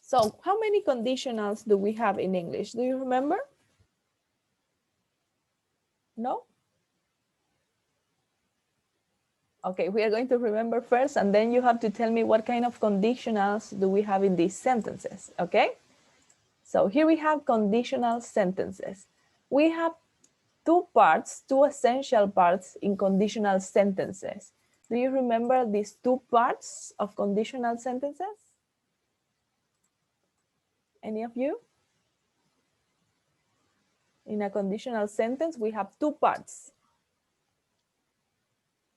So how many conditionals do we have in English? Do you remember? No? Okay, we are going to remember first, and then you have to tell me what kind of conditionals do we have in these sentences, okay? So here we have conditional sentences. We have two parts, two essential parts in conditional sentences. Do you remember these two parts of conditional sentences? Any of you? In a conditional sentence, we have two parts.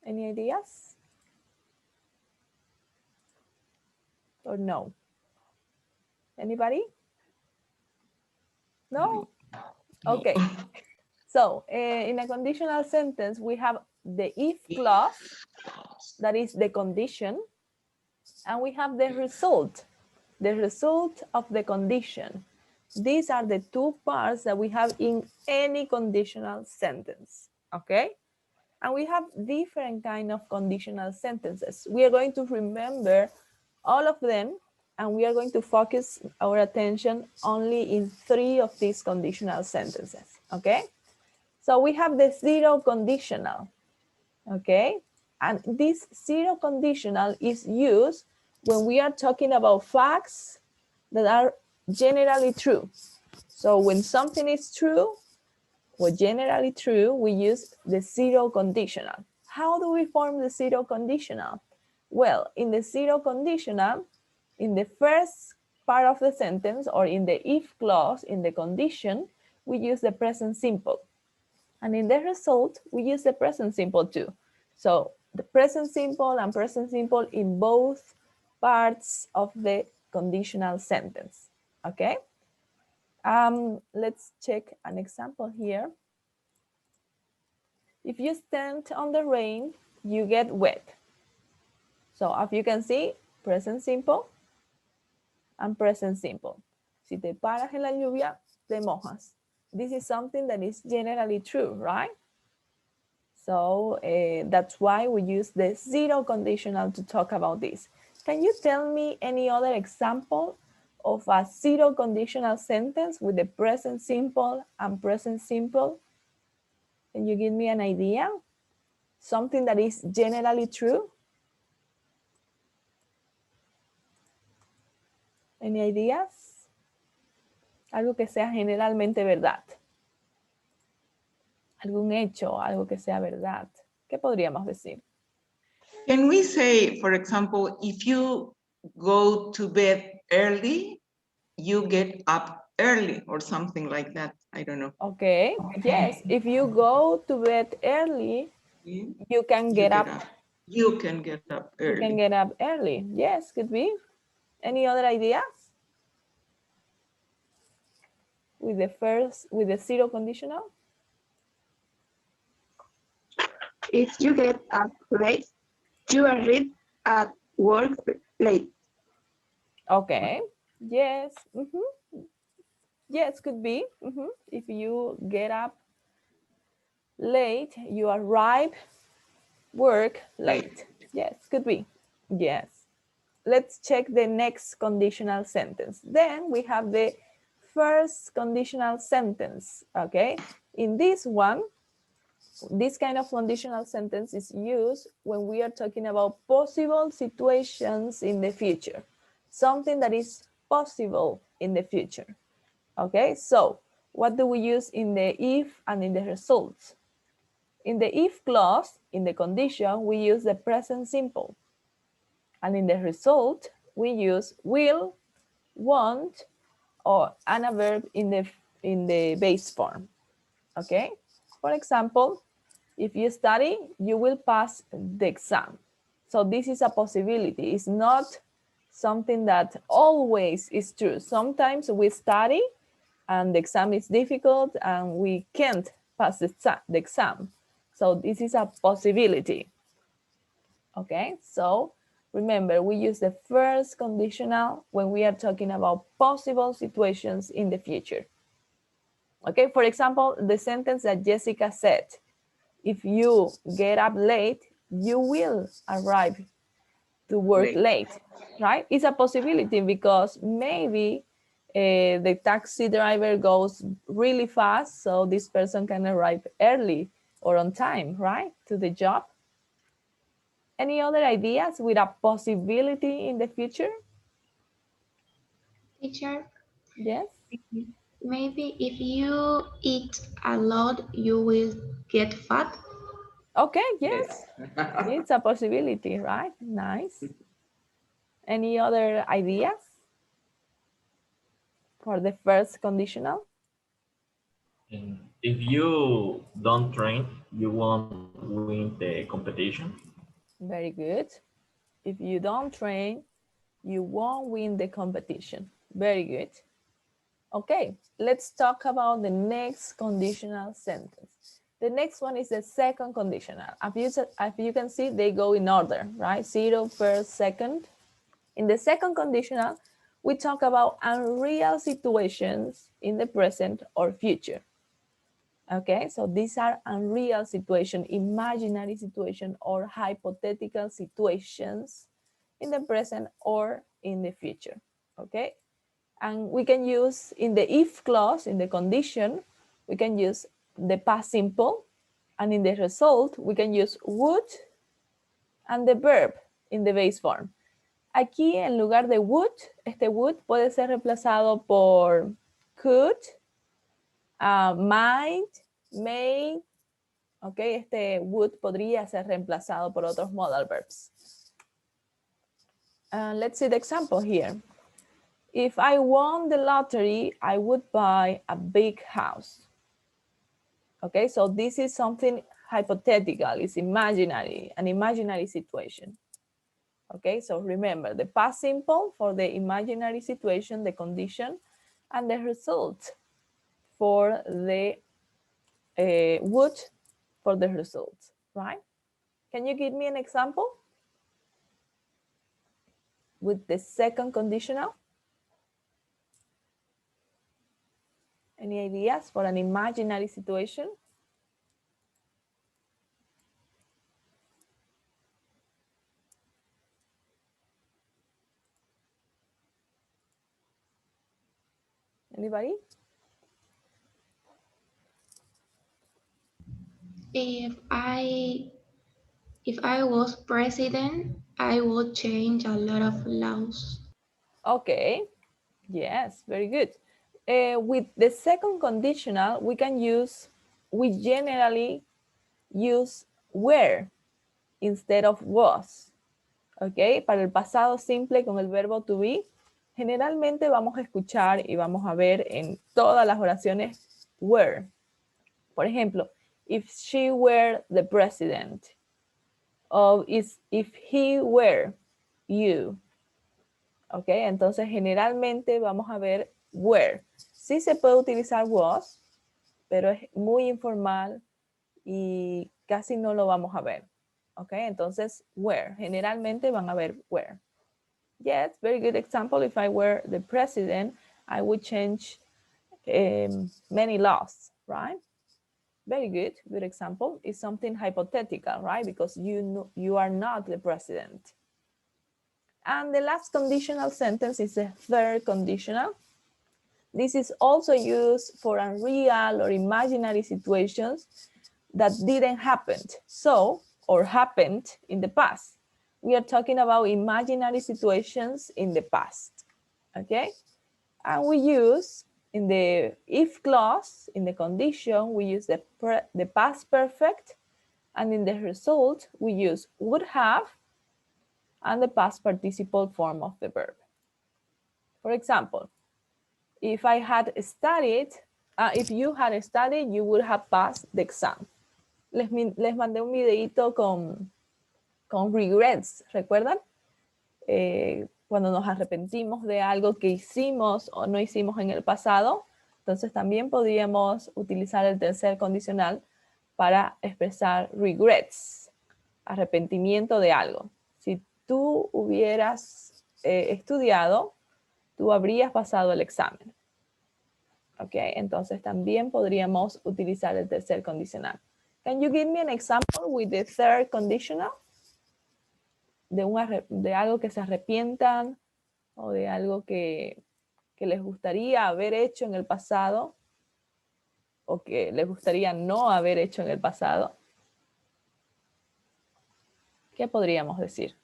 Any ideas? Or no? Anybody? No? Okay. So in a conditional sentence, we have the if clause, that is the condition, and we have the result of the condition. These are the two parts that we have in any conditional sentence, okay? And we have different kind of conditional sentences. We are going to remember all of them, and we are going to focus our attention only in 3 of these conditional sentences, okay? So we have the zero conditional, okay? And this zero conditional is used when we are talking about facts that are generally true. So when something is true, or generally true, we use the zero conditional. How do we form the zero conditional? Well, in the zero conditional, in the first part of the sentence, or in the if clause, in the condition, we use the present simple. And in the result, we use the present simple too. So the present simple and present simple in both parts of the conditional sentence, okay? Let's check an example here. If you stand on the rain, you get wet. So as you can see, present simple and present simple. Si te paras en la lluvia, te mojas. This is something that is generally true, right? So that's why we use the zero conditional to talk about this. Can you tell me any other example of a zero conditional sentence with the present simple and present simple? Can you give me an idea? Something that is generally true? Any ideas? Algo que sea generalmente verdad. Algún hecho, algo que sea verdad. ¿Qué podríamos decir? Can we say, for example, if you go to bed early, you get up early or something like that? I don't know. Okay, yes. If you go to bed early, you can get up. You can get up early. You can get up early. Yes, could be. Any other ideas? With the zero conditional? If you get up late, you arrive at work late. Okay. Yes. Yes, could be. If you get up late, you arrive work late. Yes, could be. Yes. Let's check the next conditional sentence. Then we have the first conditional sentence, okay? In this one, this kind of conditional sentence is used when we are talking about possible situations in the future, something that is possible in the future, okay? So what do we use in the if and in the results? In the if clause, in the condition, we use the present simple. And in the result, we use will, want, or and a verb in the base form, okay? For example, if you study, you will pass the exam. So this is a possibility. It's not something that always is true. Sometimes we study and the exam is difficult and we can't pass the exam. So this is a possibility. Okay, so remember, we use the first conditional when we are talking about possible situations in the future. Okay, for example, the sentence that Jessica said, if you get up late, you will arrive to work late. right? It's a possibility because maybe the taxi driver goes really fast, so this person can arrive early or on time, right, to the job. Any other ideas with a possibility in the future? Teacher, Yes. maybe if you eat a lot, you will get fat. Okay, yes, Yes. it's a possibility, right? Nice. Any other ideas for the first conditional? And if you don't train, you won't win the competition. Very good. If you don't train, you won't win the competition. Very good. Okay, let's talk about the next conditional sentence. The next one is the second conditional. As you can see, they go in order, right? 0, first, second. In the second conditional, we talk about unreal situations in the present or future. Okay, so these are unreal situations, imaginary situations, or hypothetical situations in the present or in the future. Okay, and we can use in the if clause, in the condition, we can use the past simple, and in the result, we can use would and the verb in the base form. Aquí, en lugar de would, este would puede ser reemplazado por could, might, may. Ok, este would podría ser reemplazado por otros modal verbs. Let's see the example here. If I won the lottery, I would buy a big house. Okay, so this is something hypothetical, it's imaginary, an imaginary situation. Okay, so remember the past simple for the imaginary situation, the condition, and the result for the would for the result, right? Can you give me an example with the second conditional? Any ideas for an imaginary situation? Anybody? If I if I was president, I would change a lot of laws. Okay, yes, very good. With the second conditional, we generally use were instead of was. Ok, para el pasado simple con el verbo to be, generalmente vamos a escuchar y vamos a ver en todas las oraciones were. Por ejemplo, if she were the president, or if he were you. Ok, entonces generalmente vamos a ver were. Sí se puede utilizar was, pero es muy informal y casi no lo vamos a ver. Ok, entonces were. Generalmente van a ver were. Yes, very good example. If I were the president, I would change many laws, right? Very good. Good example. It's something hypothetical, right? Because you are not the president. And the last conditional sentence is the third conditional. This is also used for unreal or imaginary situations that didn't happen. So, or happened in the past. We are talking about imaginary situations in the past. Okay? And we use in the if clause, in the condition, we use the past perfect, and in the result, we use would have and the past participle form of the verb. For example, if I had studied, if you had studied, you would have passed the exam. Les mandé un videito con regrets, ¿recuerdan? Cuando nos arrepentimos de algo que hicimos o no hicimos en el pasado, entonces también podríamos utilizar el tercer condicional para expresar regrets, arrepentimiento de algo. Si tú hubieras estudiado, tú habrías pasado el examen. ¿Ok? Entonces también podríamos utilizar el tercer condicional. Can you give me an example with the third conditional? de algo que se arrepientan o de algo que les gustaría haber hecho en el pasado o que les gustaría no haber hecho en el pasado. ¿Qué podríamos decir?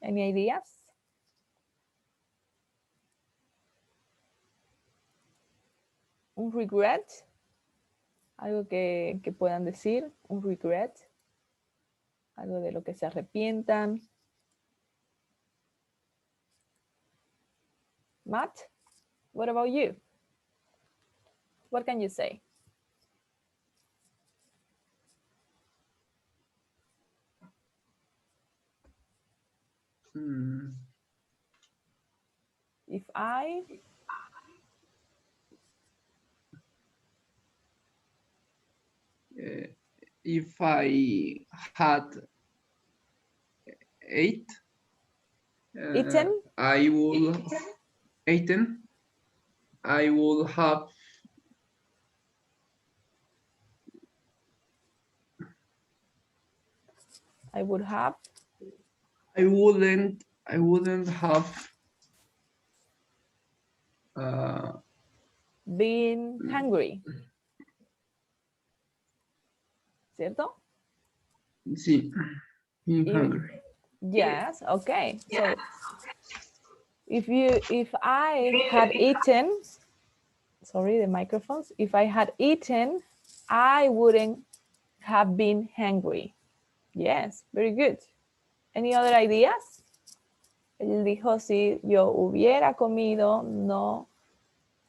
Any ideas? Un regret, algo que puedan decir, un regret, algo de lo que se arrepientan. Matt, what about you? What can you say? If I had eaten, I would eaten. I would have I would have I wouldn't have been hungry. ¿Cierto? sí, being hungry. Yes, okay. So if I had eaten, sorry, the microphones, if I had eaten, I wouldn't have been hungry. Yes, very good. Any other ideas? Él dijo, si yo hubiera comido, no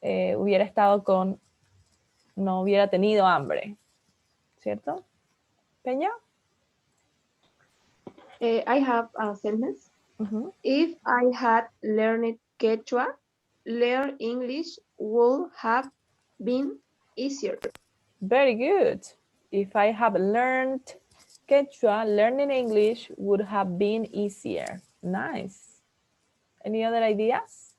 hubiera estado con, no hubiera tenido hambre. ¿Cierto? Peña? I have a sentence. Uh-huh. If I had learned Quechua, learn English would have been easier. Very good. If I have learned Quechua, learning English would have been easier. Nice. Any other ideas?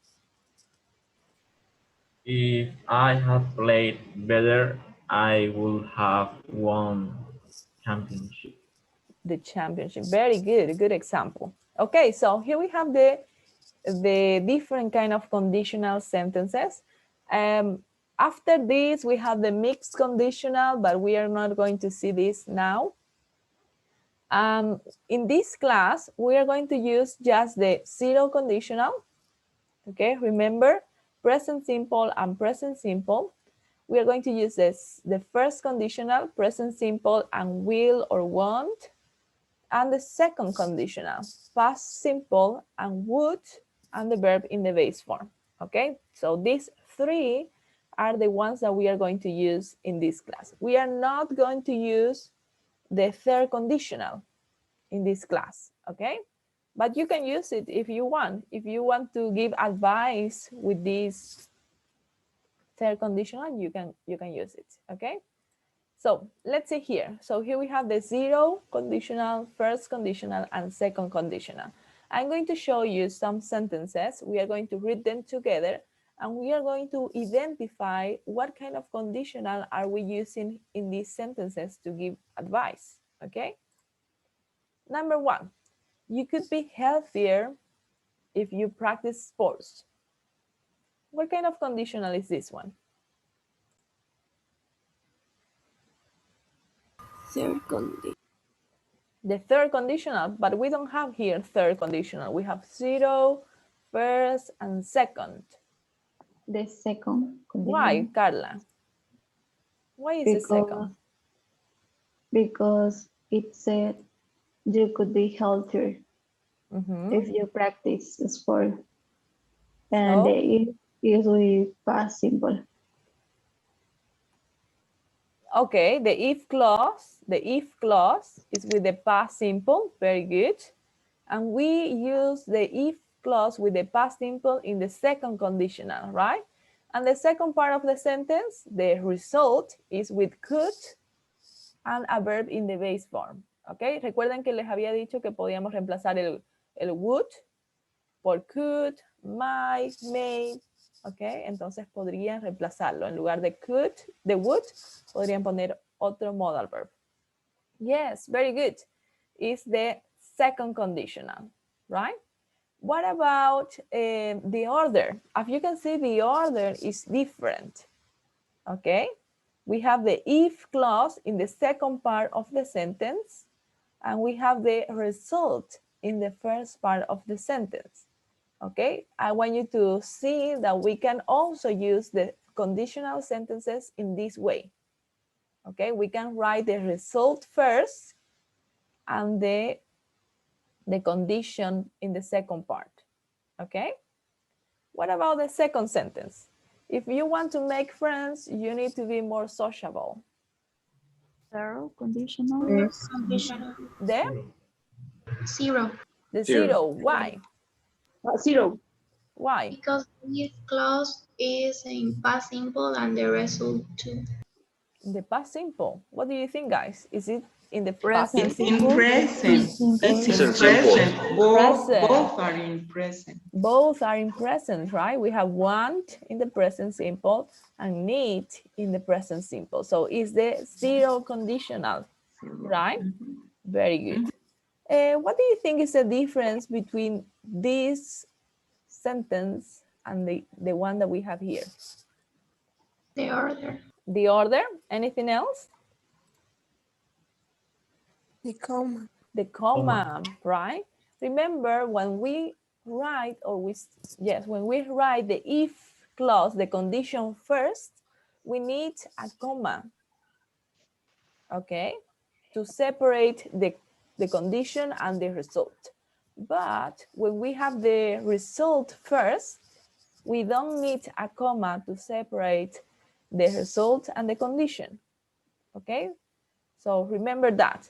If I had played better, I would have won championship. The championship. Very good. A good example. Okay, so here we have the different kind of conditional sentences. After this, we have the mixed conditional, but we are not going to see this now. In this class, we are going to use just the zero conditional. Okay, remember present simple and present simple. We are going to use the first conditional, present simple and will or won't, and the second conditional, past simple and would, and the verb in the base form. Okay, so these three are the ones that we are going to use in this class. We are not going to use the third conditional in this class, okay? But you can use it if you want. If you want to give advice with this third conditional, you can use it, okay? So let's see here. So here we have the zero conditional, first conditional, and second conditional. I'm going to show you some sentences. We are going to read them together, and we are going to identify what kind of conditional are we using in these sentences to give advice, okay? Number one, you could be healthier if you practice sports. What kind of conditional is this one? Third condition. The third conditional, but we don't have here third conditional. We have zero, first, and second. The second condition. Why, Carla? Why is the second? Because it said you could be healthier if you practice sport. And So? the if is with past simple. Okay, the if clause is with the past simple, very good. And we use the if clause with the past simple in the second conditional, right? And the second part of the sentence, the result is with could and a verb in the base form, okay? Recuerden que les había dicho que podíamos reemplazar el would por could, might, may, ok, entonces podrían reemplazarlo. En lugar de could, de would, podrían poner otro modal verb? Yes, very good. It's the second conditional, right? What about the order? As you can see, the order is different, okay? We have the if clause in the second part of the sentence, and we have the result in the first part of the sentence, okay? I want you to see that we can also use the conditional sentences in this way, okay? We can write the result first and the condition in the second part, okay? What about the second sentence? If you want to make friends, you need to be more sociable. Zero conditional. First conditional. The Zero. zero. Why? Zero. Why? Because if clause is in past simple and the result too. The past simple. What do you think, guys? Is it in the past Present It's in simple? simple. present. Simple. It's in Present simple. present. Both Present. are in present. Both are in present, right? We have want in the present simple and need in the present simple. So it's the zero conditional, right? Very good. What do you think is the difference between this sentence and the one that we have here? The order. The order? Anything else? The comma. The comma, right? Remember when we write when we write the if clause, the condition first, we need a comma, okay, to separate the condition and the result. But when we have the result first, we don't need a comma to separate the result and the condition, okay? So remember that.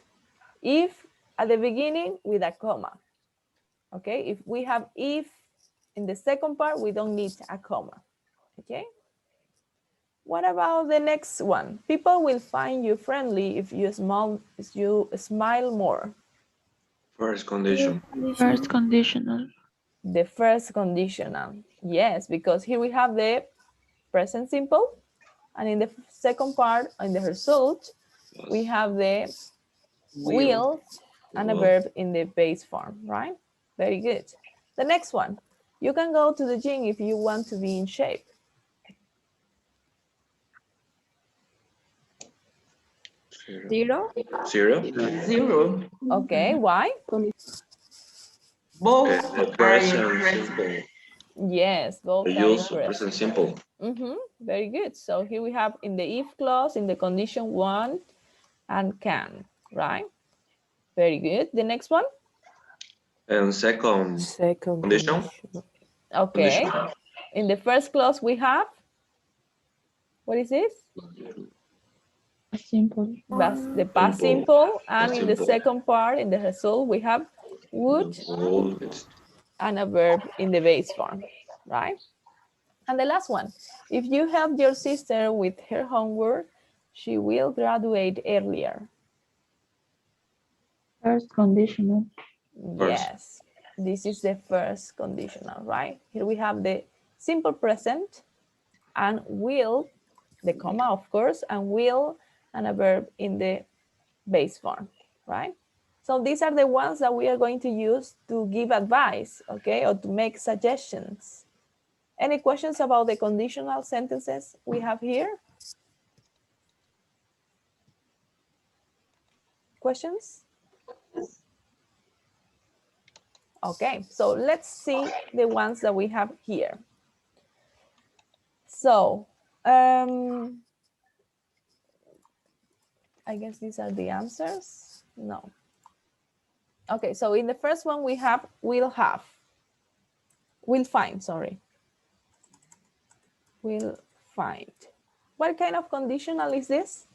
If at the beginning with a comma, okay? If we have if in the second part, we don't need a comma, okay? What about the next one? People will find you friendly if you smile more. First condition. First conditional. The first conditional, yes, because here we have the present simple, and in the second part, in the result, we have the will and a verb in the base form, right? Very good. The next one, you can go to the gym if you want to be in shape. Zero. Zero. Zero. Okay, why? Both The are in present present. simple. Yes, both The are in use of present present. simple. Very good. So here we have in the if clause, in the condition want and can, right? Very good. The next one? And second condition. Okay. Conditional. In the first clause we have, what is this? Simple. The past simple. And in the simple. second part, in the result, we have would Would. and a verb in the base form, right? And the last one, if you help your sister with her homework, she will graduate earlier. First conditional. First. Yes, this is the first conditional, right? Here we have the simple present and will, the comma, of course, and will and a verb in the base form, right? So these are the ones that we are going to use to give advice, okay, or to make suggestions. Any questions about the conditional sentences we have here? Questions? Okay, so let's see the ones that we have here. So, I guess these are the answers. No. Okay, so in the first one we have will have. Will find, sorry. Will find. What kind of conditional is this?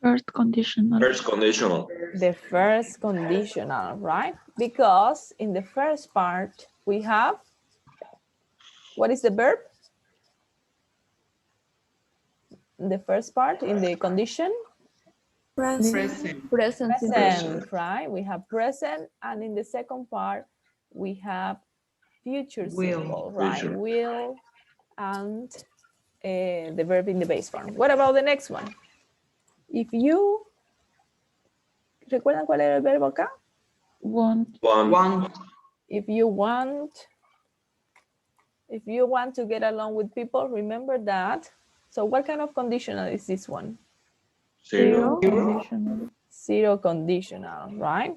First conditional. First conditional. The first conditional, right? Because in the first part we have, what is the verb? The first part in the condition? Present. Present simple. Present, right? We have present, and in the second part we have future simple, right? Future. Will and the verb in the base form. What about the next one? If you, ¿recuerdan cuál era el verbo acá? Want. Want. If you want to get along with people, remember that. So what kind of conditional is this one? Zero. Conditional. Zero conditional, right?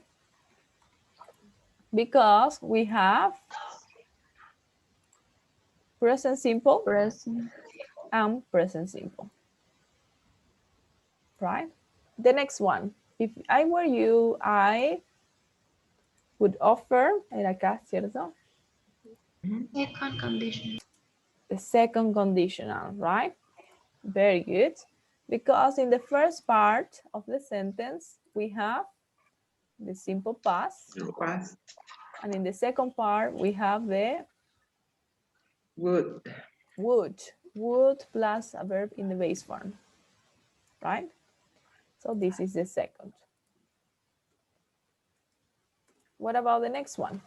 Because we have present simple Present. and present simple, right? The next one, if I were you, I would offer, era acá, ¿cierto? Second condition. The second conditional, right? Very good. Because in the first part of the sentence, we have the simple past. Past. And in the second part, we have the Would. would plus a verb in the base form, right? So this is the second. What about the next one?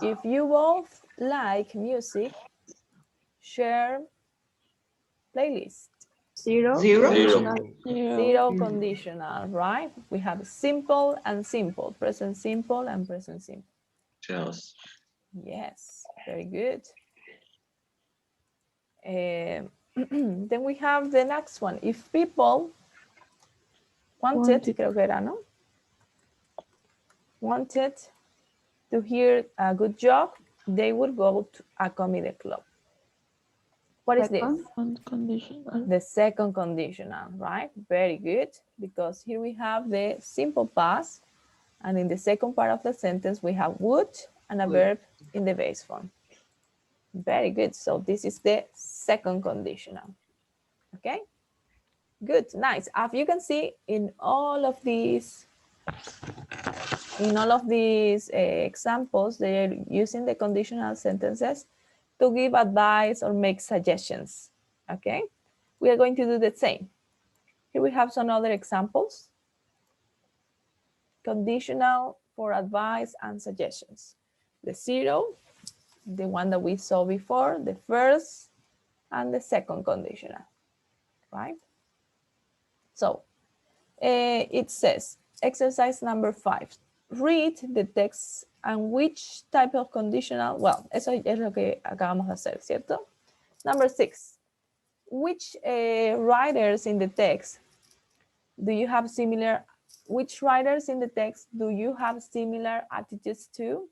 If you both like music, share playlist. Zero. Zero. Conditional. Zero conditional, right? We have simple and simple, present simple and present simple. Yes. Yes, very good. Then we have the next one. If people wanted, creo que era, ¿no? Wanted to hear a good joke, they would go to a comedy club. What is this? Conditional. The second conditional, right? Very good, because here we have the simple past, and in the second part of the sentence, we have would and a verb in the base form. Very good. So this is the second conditional. Okay? Good, nice. As you can see, in all of these examples, they are using the conditional sentences to give advice or make suggestions. Okay? We are going to do the same. Here we have some other examples. Conditional for advice and suggestions. The zero, the one that we saw before, the first and the second conditional, right? So it says, exercise number 5, read the text and which type of conditional, well, eso es lo que acabamos de hacer, ¿cierto? Number 6, which writers in the text do you have similar, which writers in the text do you have similar attitudes to?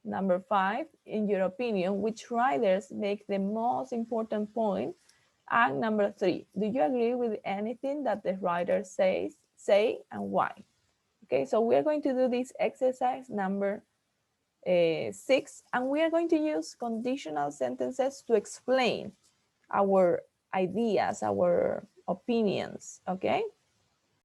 Number 5, in your opinion, which writers make the most important point? And number 3, do you agree with anything that the writer say and why? Okay, so we are going to do this exercise number 6, and we are going to use conditional sentences to explain our ideas, our opinions, okay?